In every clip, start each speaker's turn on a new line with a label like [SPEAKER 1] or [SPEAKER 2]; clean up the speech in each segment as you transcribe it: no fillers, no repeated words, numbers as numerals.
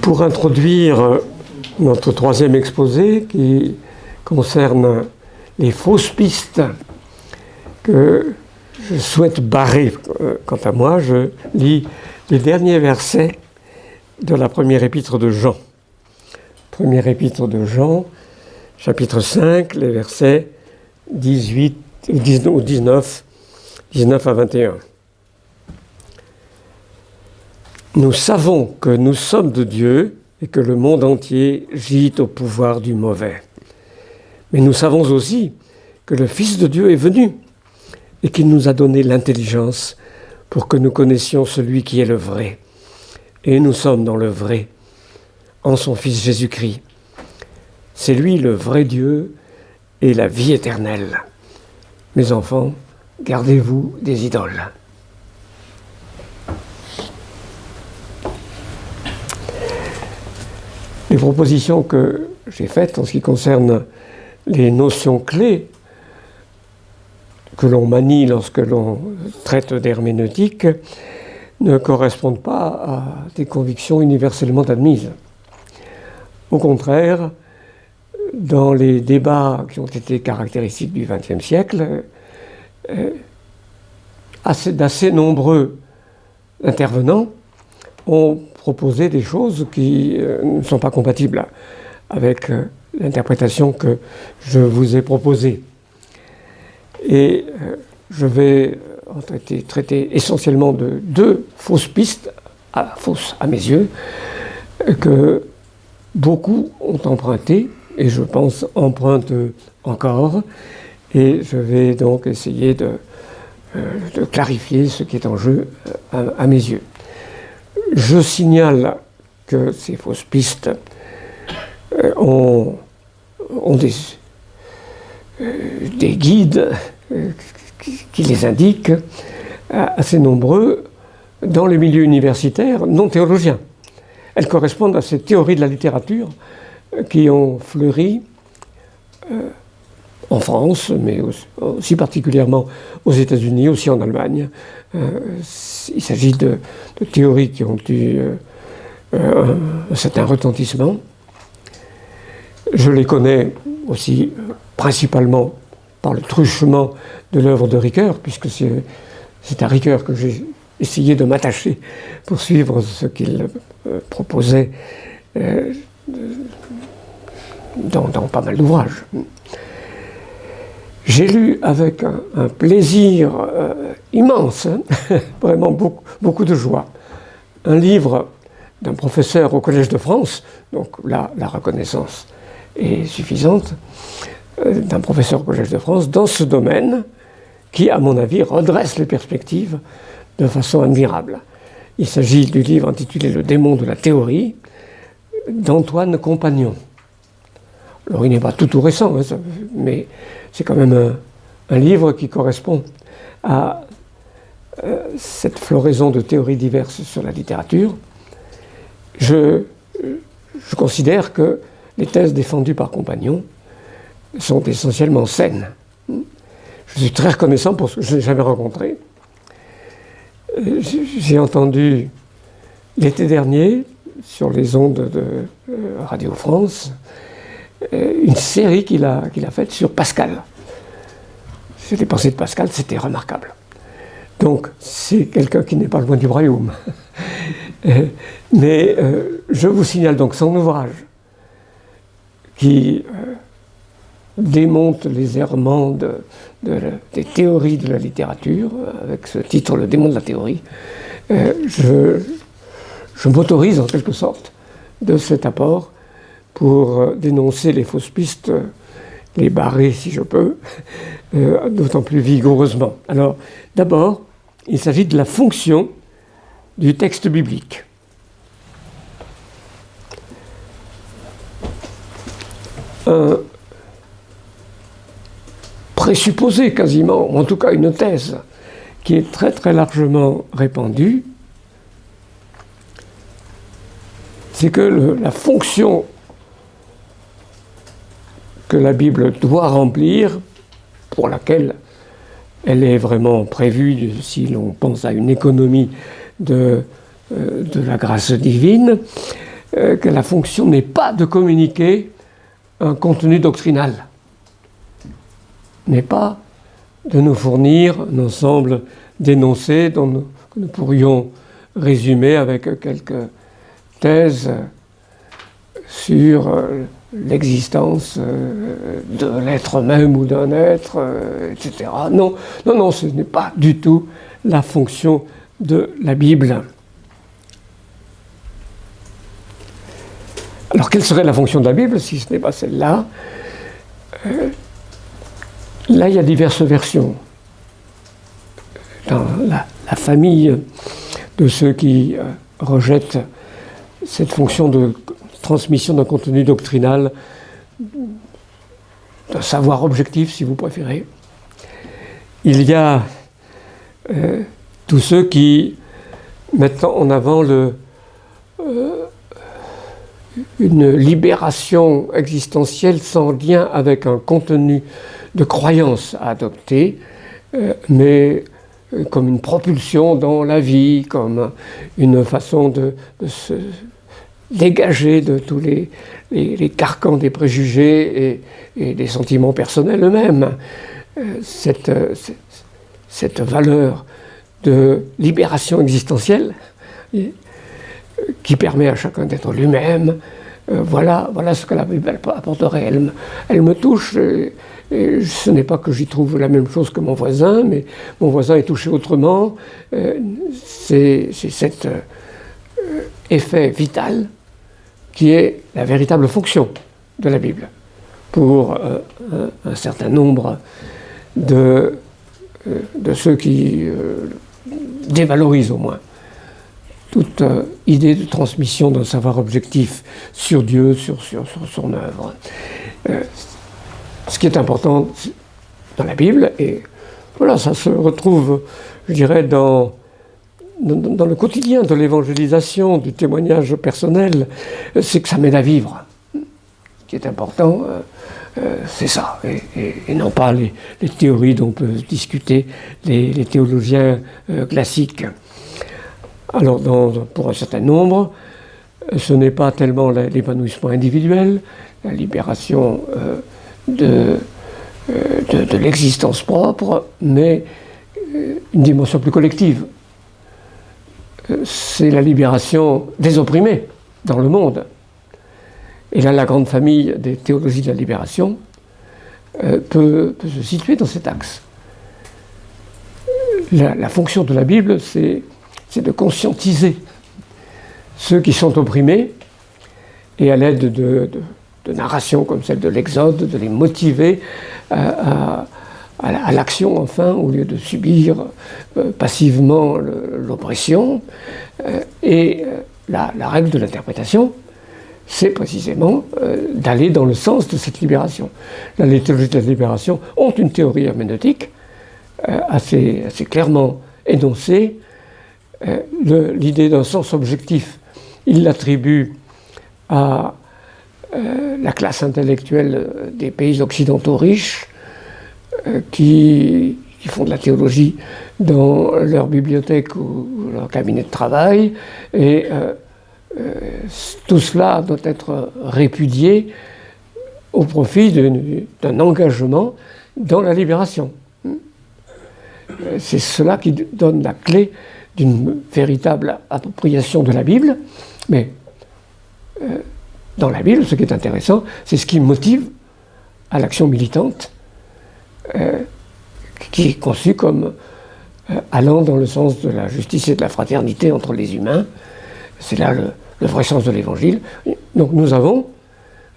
[SPEAKER 1] Pour introduire notre troisième exposé qui concerne les fausses pistes que je souhaite barrer, quant à moi, je lis les derniers versets de la première épître de Jean. Première épître de Jean, chapitre 5, les versets 19 à 21. Nous savons que nous sommes de Dieu et que le monde entier gît au pouvoir du mauvais. Mais nous savons aussi que le Fils de Dieu est venu et qu'il nous a donné l'intelligence pour que nous connaissions celui qui est le vrai. Et nous sommes dans le vrai, en son Fils Jésus-Christ. C'est lui le vrai Dieu et la vie éternelle. Mes enfants, gardez-vous des idoles. Les propositions que j'ai faites en ce qui concerne les notions clés que l'on manie lorsque l'on traite d'herméneutique ne correspondent pas à des convictions universellement admises. Au contraire, dans les débats qui ont été caractéristiques du XXe siècle, d'assez nombreux intervenants ont proposé des choses qui ne sont pas compatibles avec l'interprétation que je vous ai proposée. Et je vais traiter essentiellement de deux fausses pistes, fausses à mes yeux, que beaucoup ont empruntées, et je pense empruntent encore, et je vais donc essayer de clarifier ce qui est en jeu à mes yeux. Je signale que ces fausses pistes ont des guides qui les indiquent, assez nombreux dans le milieu universitaire non théologien. Elles correspondent à ces théories de la littérature qui ont fleuri en France, mais aussi particulièrement aux États-Unis, aussi en Allemagne. Il s'agit de théories qui ont eu un certain retentissement. Je les connais aussi principalement par le truchement de l'œuvre de Ricoeur, puisque c'est à Ricoeur que j'ai essayé de m'attacher pour suivre ce qu'il proposait dans pas mal d'ouvrages. J'ai lu avec un plaisir immense, vraiment beaucoup de joie, un livre d'un professeur au Collège de France, donc là la reconnaissance est suffisante, d'un professeur au Collège de France dans ce domaine qui, à mon avis, redresse les perspectives de façon admirable. Il s'agit du livre intitulé « Le démon de la théorie » d'Antoine Compagnon. Alors il n'est pas tout récent, hein, mais c'est quand même un livre qui correspond à cette floraison de théories diverses sur la littérature. Je considère que les thèses défendues par Compagnon sont essentiellement saines. Je suis très reconnaissant pour ce que je n'ai jamais rencontré. J'ai entendu l'été dernier, sur les ondes de Radio France, une série qu'il a faite sur Pascal. Les pensées de Pascal, c'était remarquable. Donc, c'est quelqu'un qui n'est pas loin du royaume. Mais je vous signale donc son ouvrage qui démonte les errements des théories de la littérature, avec ce titre « Le démon de la théorie ». Je m'autorise en quelque sorte de cet apport pour dénoncer les fausses pistes, les barrer si je peux, d'autant plus vigoureusement. Alors, d'abord, il s'agit de la fonction du texte biblique. Un présupposé quasiment, ou en tout cas une thèse, qui est très très largement répandue, c'est que la fonction que la Bible doit remplir, pour laquelle elle est vraiment prévue si l'on pense à une économie de la grâce divine, que la fonction n'est pas de communiquer un contenu doctrinal, n'est pas de nous fournir un ensemble d'énoncés que nous pourrions résumer avec quelques thèses sur l'existence de l'être même ou d'un être, etc. Non, non, non, ce n'est pas du tout la fonction de la Bible. Alors, quelle serait la fonction de la Bible si ce n'est pas celle-là? Là, il y a diverses versions. Dans la famille de ceux qui rejettent cette fonction de transmission d'un contenu doctrinal, d'un savoir objectif, si vous préférez, il y a tous ceux qui mettent en avant une libération existentielle sans lien avec un contenu de croyance à adopter, mais comme une propulsion dans la vie, comme une façon de se dégager de tous les carcans des préjugés et des sentiments personnels eux-mêmes. Cette valeur de libération existentielle qui permet à chacun d'être lui-même, voilà ce que la Bible apporterait. Elle me touche, et ce n'est pas que j'y trouve la même chose que mon voisin, mais mon voisin est touché autrement. C'est cet effet vital qui est la véritable fonction de la Bible pour un certain nombre de ceux qui dévalorisent au moins toute idée de transmission d'un savoir objectif sur Dieu, sur son œuvre. Ce qui est important dans la Bible, et voilà, ça se retrouve, je dirais, dans le quotidien de l'évangélisation, du témoignage personnel, c'est que ça m'aide à vivre. Ce qui est important, c'est ça, et non pas les théories dont peuvent discuter les théologiens classiques. Alors, pour un certain nombre, ce n'est pas tellement l'épanouissement individuel, la libération de l'existence propre, mais une dimension plus collective. C'est la libération des opprimés dans le monde. Et là, la grande famille des théologies de la libération peut se situer dans cet axe. La fonction de la Bible, c'est de conscientiser ceux qui sont opprimés, et à l'aide de narrations comme celle de l'Exode, de les motiver à l'action, enfin, au lieu de subir passivement l'oppression. Et la règle de l'interprétation, c'est précisément d'aller dans le sens de cette libération. Les théologies de la libération ont une théorie herméneutique assez clairement énoncée. L'idée d'un sens objectif, il l'attribue à la classe intellectuelle des pays occidentaux riches qui font de la théologie dans leur bibliothèque ou leur cabinet de travail, et tout cela doit être répudié au profit d'un engagement dans la libération. C'est cela qui donne la clé d'une véritable appropriation de la Bible, mais dans la Bible, ce qui est intéressant, c'est ce qui motive à l'action militante, qui est conçue comme allant dans le sens de la justice et de la fraternité entre les humains. C'est là le vrai sens de l'Évangile. Donc nous avons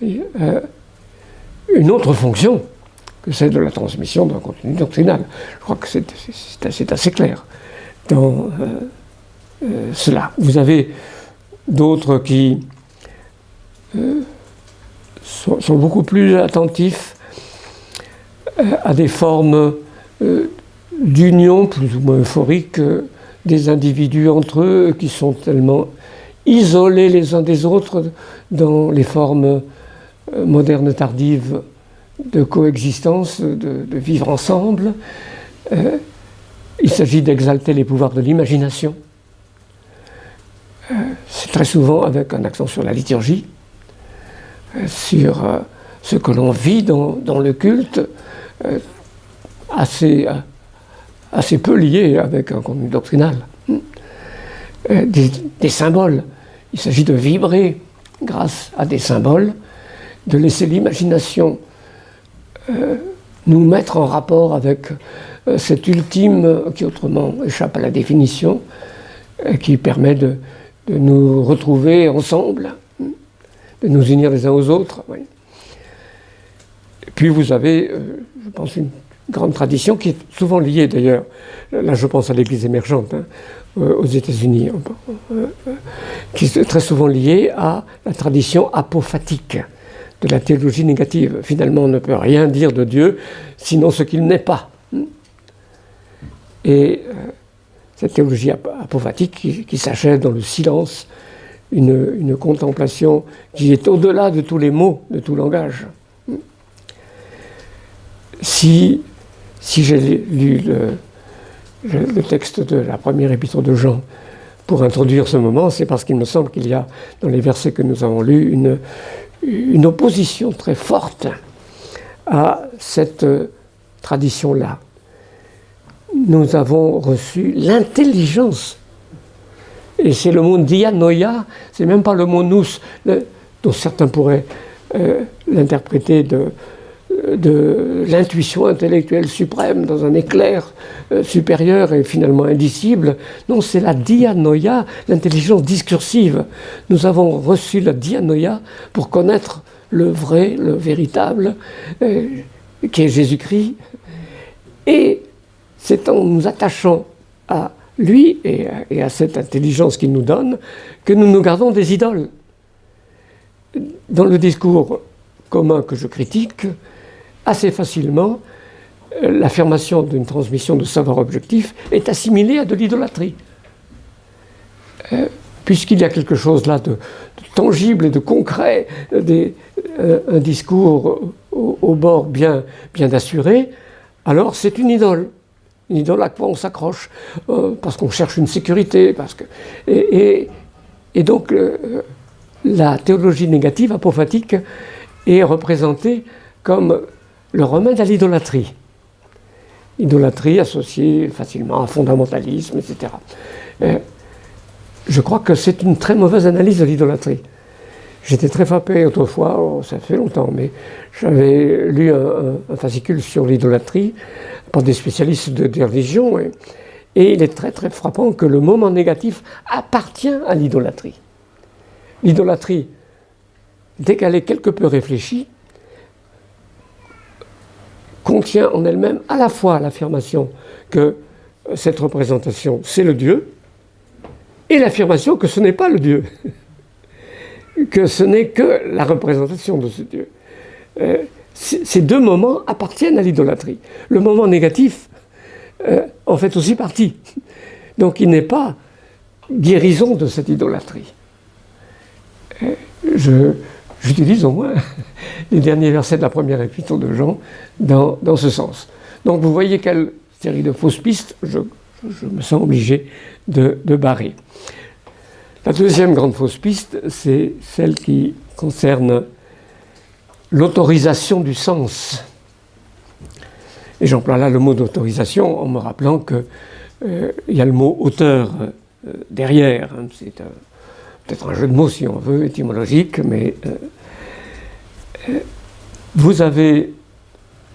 [SPEAKER 1] une autre fonction que celle de la transmission d'un contenu doctrinal. Je crois que c'est assez clair dans cela. Vous avez d'autres qui sont beaucoup plus attentifs à des formes d'union plus ou moins euphorique des individus entre eux, qui sont tellement isolés les uns des autres dans les formes modernes tardives de coexistence, de vivre ensemble. Il s'agit d'exalter les pouvoirs de l'imagination, c'est très souvent avec un accent sur la liturgie, sur ce que l'on vit dans le culte, assez peu lié avec un contenu doctrinal. Des symboles. Il s'agit de vibrer grâce à des symboles, de laisser l'imagination nous mettre en rapport avec cet ultime qui autrement échappe à la définition, qui permet de nous retrouver ensemble, de nous unir les uns aux autres. Oui. Et puis vous avez, je pense, une grande tradition qui est souvent liée d'ailleurs, là je pense à l'Église émergente aux États-Unis, qui est très souvent liée à la tradition apophatique de la théologie négative. Finalement, on ne peut rien dire de Dieu sinon ce qu'il n'est pas. Et cette théologie apophatique qui s'achève dans le silence, une contemplation qui est au-delà de tous les mots, de tout langage. Si j'ai lu le texte de la première épître de Jean pour introduire ce moment, c'est parce qu'il me semble qu'il y a dans les versets que nous avons lus une opposition très forte à cette tradition-là. Nous avons reçu l'intelligence, et c'est le mot dianoia, c'est même pas le mot nous, dont certains pourraient l'interpréter de l'intuition intellectuelle suprême dans un éclair supérieur et finalement indicible. Non, c'est la dianoia, l'intelligence discursive. Nous avons reçu la dianoia pour connaître le vrai, le véritable, qui est Jésus-Christ. Et c'est en nous attachant à lui et à cette intelligence qu'il nous donne que nous nous gardons des idoles. Dans le discours commun que je critique, assez facilement, l'affirmation d'une transmission de savoir objectif est assimilée à de l'idolâtrie. Puisqu'il y a quelque chose là de tangible et de concret, un discours au bord bien assuré, alors c'est une idole. Une idole à quoi on s'accroche, parce qu'on cherche une sécurité. Et donc, la théologie négative, apophatique, est représentée comme le remède à l'idolâtrie. Idolâtrie associée facilement à fondamentalisme, etc. Je crois que c'est une très mauvaise analyse de l'idolâtrie. J'étais très frappé autrefois, ça fait longtemps, mais j'avais lu un fascicule sur l'idolâtrie par des spécialistes de religion, et il est très très frappant que le moment négatif appartient à l'idolâtrie. L'idolâtrie, dès qu'elle est quelque peu réfléchie, contient en elle-même à la fois l'affirmation que cette représentation c'est le Dieu, et l'affirmation que ce n'est pas le Dieu, que ce n'est que la représentation de ce Dieu. Ces deux moments appartiennent à l'idolâtrie. Le moment négatif en fait aussi partie. Donc il n'est pas guérison de cette idolâtrie. J'utilise au moins les derniers versets de la première épître de Jean dans ce sens. Donc vous voyez quelle série de fausses pistes je me sens obligé de barrer. La deuxième grande fausse piste, c'est celle qui concerne l'autorisation du sens. Et j'emploie là le mot d'autorisation en me rappelant qu'il y a le mot auteur derrière. C'est peut-être un jeu de mots si on veut, étymologique, mais vous avez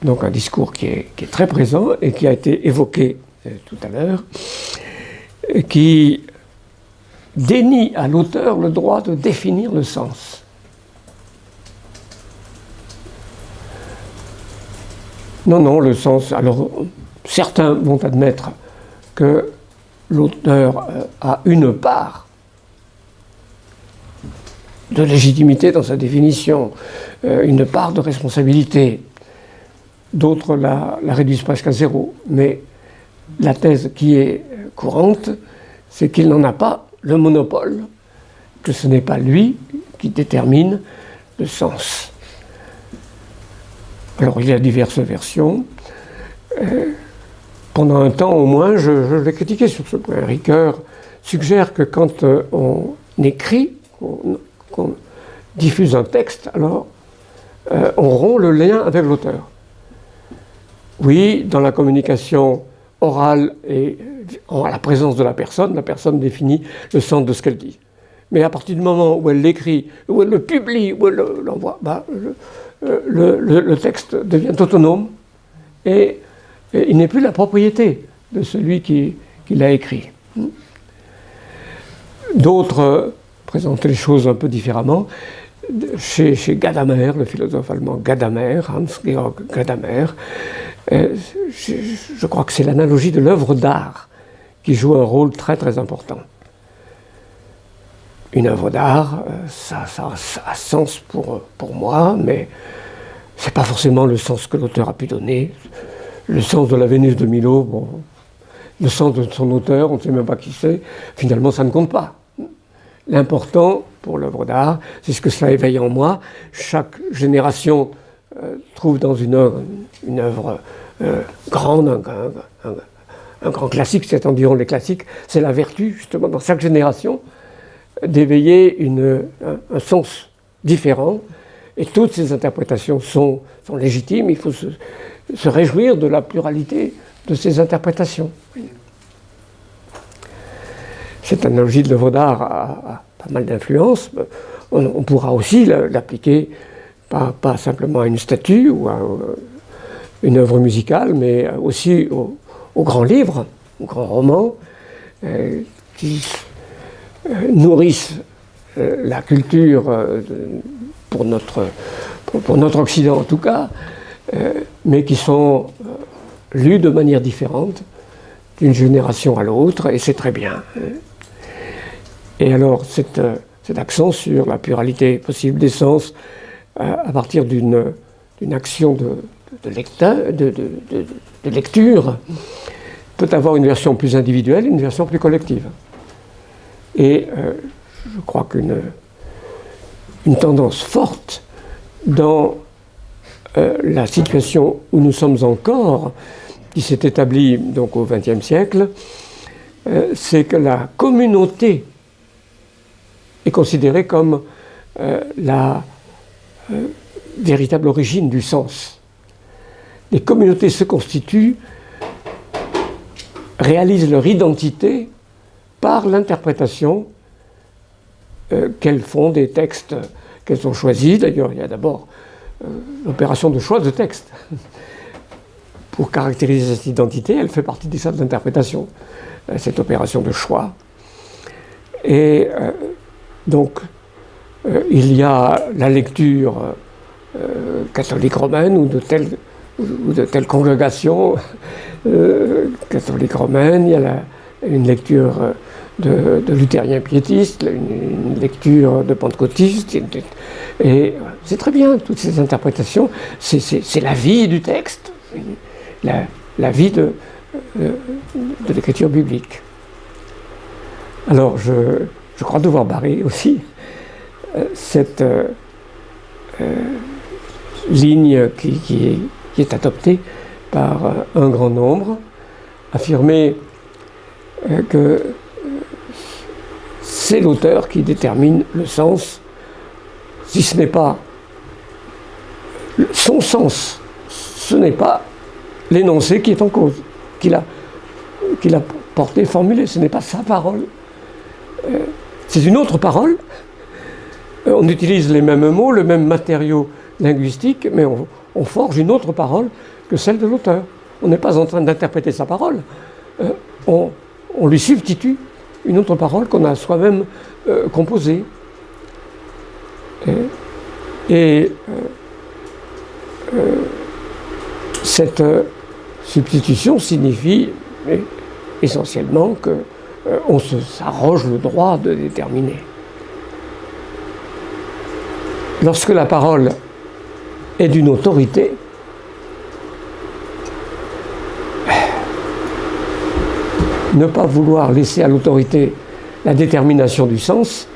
[SPEAKER 1] donc un discours qui est très présent et qui a été évoqué tout à l'heure, qui dénie à l'auteur le droit de définir le sens. Non, le sens. Alors, certains vont admettre que l'auteur a une part de légitimité dans sa définition, une part de responsabilité. D'autres la réduisent presque à zéro. Mais la thèse qui est courante, c'est qu'il n'en a pas le monopole, que ce n'est pas lui qui détermine le sens. Alors il y a diverses versions. Pendant un temps au moins, je l'ai critiqué sur ce point. Ricoeur, suggère que quand on écrit, qu'on diffuse un texte, alors on rompt le lien avec l'auteur. Oui, dans la communication orale et à la présence de la personne définit le sens de ce qu'elle dit. Mais à partir du moment où elle l'écrit, où elle le publie, où elle l'envoie, le texte devient autonome et il n'est plus la propriété de celui qui l'a écrit. D'autres présentent les choses un peu différemment. Chez Gadamer, le philosophe allemand Gadamer, Hans-Georg Gadamer, je crois que c'est l'analogie de l'œuvre d'art qui joue un rôle très très important. Une œuvre d'art, ça a sens pour moi, mais ce n'est pas forcément le sens que l'auteur a pu donner. Le sens de la Vénus de Milo, bon, le sens de son auteur, on ne sait même pas qui c'est, finalement ça ne compte pas. L'important pour l'œuvre d'art, c'est ce que cela éveille en moi. Chaque génération trouve dans une œuvre grande, un grand classique, c'est-à-dire les classiques, c'est la vertu, justement, dans chaque génération, d'éveiller un sens différent. Et toutes ces interprétations sont légitimes, il faut se réjouir de la pluralité de ces interprétations. Cette analogie de l'œuvre d'art a pas mal d'influence. On pourra aussi l'appliquer pas simplement à une statue ou à une œuvre musicale, mais aussi aux grands livres, aux grands romans, qui nourrissent la culture pour notre Occident en tout cas, mais qui sont lus de manière différente d'une génération à l'autre, et c'est très bien. Et alors cet accent sur la pluralité possible des sens à partir d'une action de lecture peut avoir une version plus individuelle, une version plus collective. Et je crois qu'une tendance forte dans la situation où nous sommes encore, qui s'est établie donc au XXe siècle, c'est que la communauté est considérée comme la véritable origine du sens. Les communautés se constituent, réalisent leur identité par l'interprétation qu'elles font des textes qu'elles ont choisis. D'ailleurs, il y a d'abord l'opération de choix de texte. Pour caractériser cette identité, elle fait partie des salles d'interprétation, cette opération de choix. Et donc, il y a la lecture catholique romaine ou de telle congrégation catholique romaine, il y a une lecture de luthériens piétistes, une lecture de pentecôtistes, et c'est très bien, toutes ces interprétations, c'est la vie du texte, la vie de l'écriture biblique. Alors, je crois devoir barrer aussi cette ligne qui est adoptée par un grand nombre, affirmer que c'est l'auteur qui détermine le sens, si ce n'est pas son sens, ce n'est pas l'énoncé qui est en cause, qu'il a porté, formulé, ce n'est pas sa parole. C'est une autre parole. On utilise les mêmes mots, le même matériau linguistique, mais on forge une autre parole que celle de l'auteur. On n'est pas en train d'interpréter sa parole. On lui substitue une autre parole qu'on a soi-même composée. Et cette substitution signifie essentiellement qu'on s'arroge le droit de déterminer. Lorsque la parole est d'une autorité, ne pas vouloir laisser à l'autorité la détermination du sens,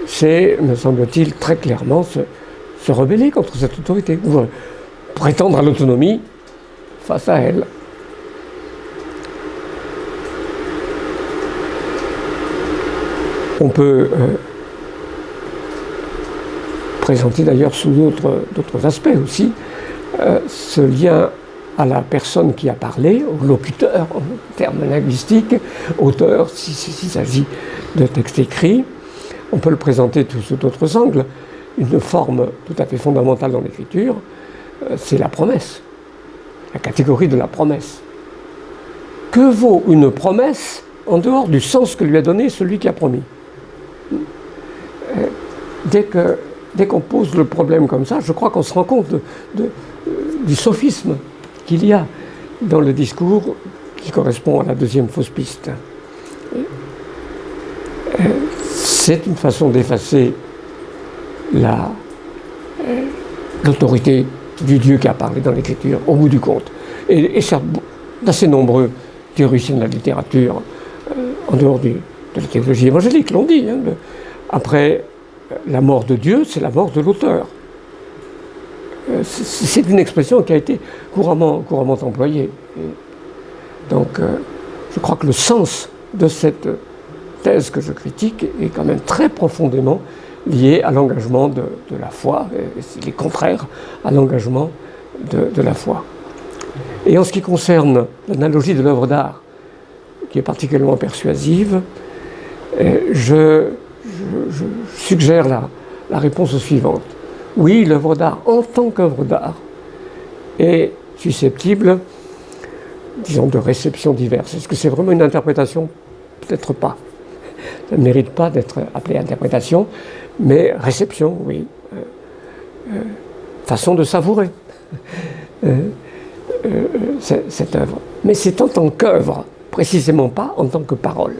[SPEAKER 1] c'est, me semble-t-il, très clairement se rebeller contre cette autorité, ou prétendre à l'autonomie face à elle. On peut présenter d'ailleurs sous d'autres aspects aussi ce lien à la personne qui a parlé, au locuteur en termes linguistiques, auteur s'il s'agit de textes écrits. On peut le présenter sous d'autres angles. Une forme tout à fait fondamentale dans l'écriture, c'est la promesse, la catégorie de la promesse. Que vaut une promesse en dehors du sens que lui a donné celui qui a promis? Dès qu'on pose le problème comme ça, je crois qu'on se rend compte du sophisme qu'il y a dans le discours qui correspond à la deuxième fausse piste. C'est une façon d'effacer l'autorité du Dieu qui a parlé dans l'Écriture, au bout du compte. Et certes, d'assez nombreux théoriciens de la littérature, en dehors de la théologie évangélique, l'ont dit. Après la mort de Dieu, c'est la mort de l'auteur. C'est une expression qui a été couramment employée. Donc, je crois que le sens de cette thèse que je critique est quand même très profondément lié à l'engagement de la foi, il est contraire à l'engagement de la foi. Et en ce qui concerne l'analogie de l'œuvre d'art, qui est particulièrement persuasive, je suggère la réponse suivante. Oui, l'œuvre d'art, en tant qu'œuvre d'art, est susceptible, disons, de réceptions diverses. Est-ce que c'est vraiment une interprétation? Peut-être pas. Ça ne mérite pas d'être appelé interprétation, mais réception, oui. Façon de savourer cette œuvre. Mais c'est en tant qu'œuvre, précisément pas en tant que parole.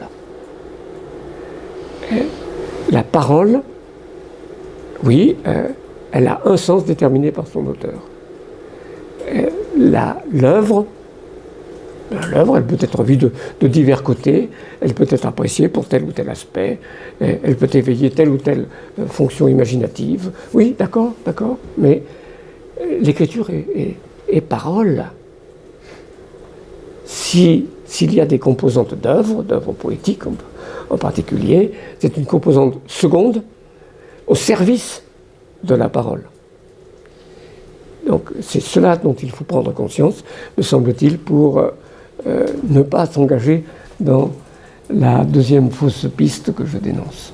[SPEAKER 1] La parole, oui, elle a un sens déterminé par son auteur. L'œuvre, elle peut être vue de divers côtés, elle peut être appréciée pour tel ou tel aspect, elle peut éveiller telle ou telle fonction imaginative. Oui, d'accord, mais l'écriture est parole. S'il y a des composantes d'œuvres poétiques en particulier, c'est une composante seconde au service de la parole. Donc c'est cela dont il faut prendre conscience, me semble-t-il, pour ne pas s'engager dans la deuxième fausse piste que je dénonce.